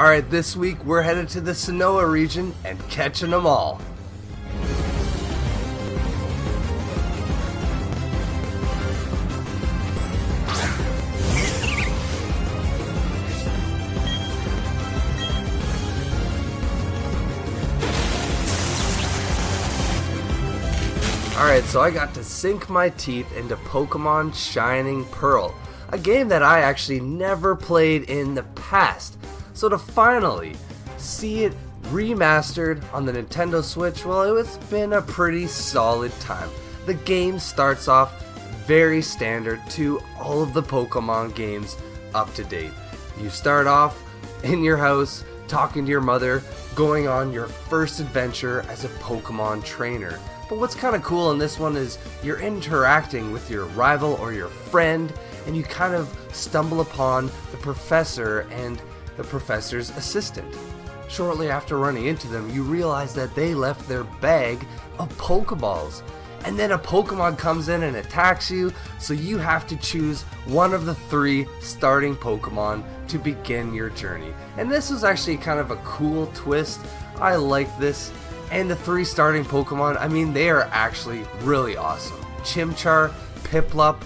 Alright, this week we're headed to the Sonoa region and catching them all. Alright, so I got to sink my teeth into Pokémon Shining Pearl, a game that I actually never played in the past. So to finally see it remastered on the Nintendo Switch, well, it's been a pretty solid time. The game starts off very standard to all of the Pokemon games up to date. You start off in your house, talking to your mother, going on your first adventure as a Pokemon trainer. But what's kind of cool in this one is you're interacting with your rival or your friend, and you kind of stumble upon the professor and the professor's assistant. Shortly after running into them, you realize that they left their bag of Pokeballs. And then a Pokemon comes in and attacks you, so you have to choose one of the 3 starting Pokemon to begin your journey. And this was actually kind of a cool twist. I like this. And the 3 starting Pokemon, I mean, they are actually really awesome. Chimchar, Piplup,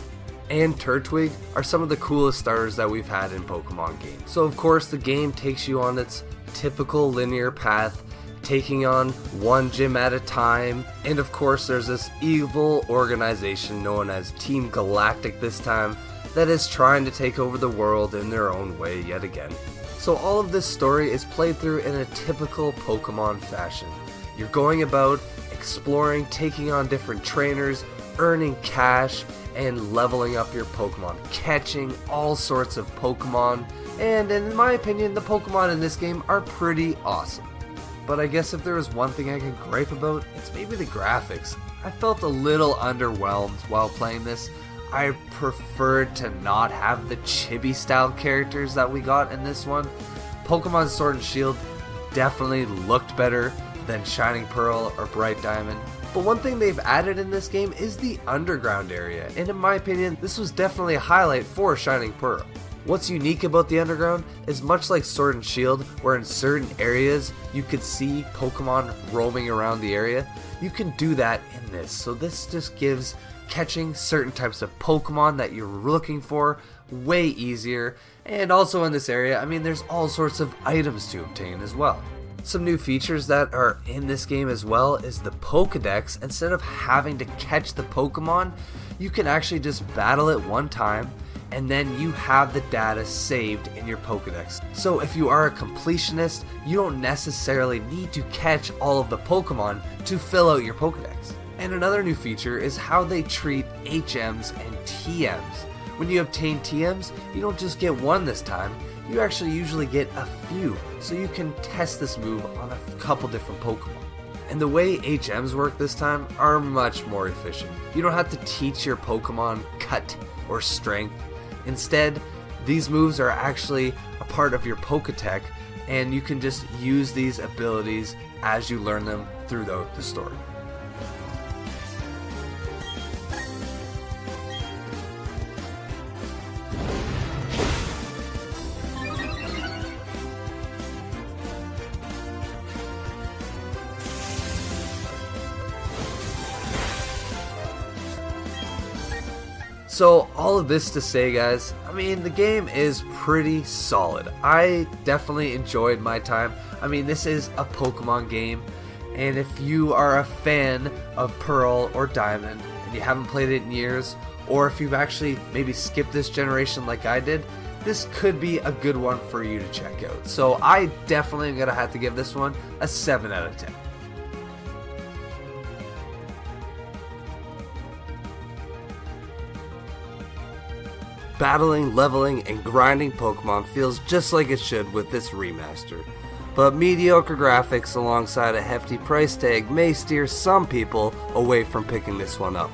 and Turtwig are some of the coolest starters that we've had in Pokemon games. So of course the game takes you on its typical linear path, taking on one gym at a time, and of course there's this evil organization known as Team Galactic this time that is trying to take over the world in their own way yet again. So all of this story is played through in a typical Pokemon fashion. You're going about exploring, taking on different trainers, earning cash, and leveling up your Pokemon, catching all sorts of Pokemon, and in my opinion, the Pokemon in this game are pretty awesome. But I guess if there was one thing I could gripe about, it's maybe the graphics. I felt a little underwhelmed while playing this. I preferred to not have the chibi style characters that we got in this one. Pokemon Sword and Shield definitely looked better than Shining Pearl or Bright Diamond. But one thing they've added in this game is the underground area, and in my opinion, this was definitely a highlight for Shining Pearl. What's unique about the underground is much like Sword and Shield, where in certain areas you could see Pokemon roaming around the area, you can do that in this. So this just gives catching certain types of Pokemon that you're looking for way easier. And also in this area, I mean, there's all sorts of items to obtain as well. Some new features that are in this game as well is the Pokedex. Instead of having to catch the Pokemon, you can actually just battle it one time, and then you have the data saved in your Pokedex. So if you are a completionist, you don't necessarily need to catch all of the Pokemon to fill out your Pokedex. And another new feature is how they treat HMs and TMs. When you obtain TMs, you don't just get one this time, you actually usually get a few, so you can test this move on a couple different Pokemon. And the way HMs work this time are much more efficient. You don't have to teach your Pokemon cut or strength. Instead, these moves are actually a part of your Poketech, and you can just use these abilities as you learn them throughout the story. So all of this to say, guys, I mean, the game is pretty solid. I definitely enjoyed my time. I mean, this is a Pokemon game, and if you are a fan of Pearl or Diamond and you haven't played it in years, or if you've actually maybe skipped this generation like I did, this could be a good one for you to check out. So I definitely am going to have to give this one a 7 out of 10. Battling, leveling, and grinding Pokemon feels just like it should with this remaster. But mediocre graphics alongside a hefty price tag may steer some people away from picking this one up.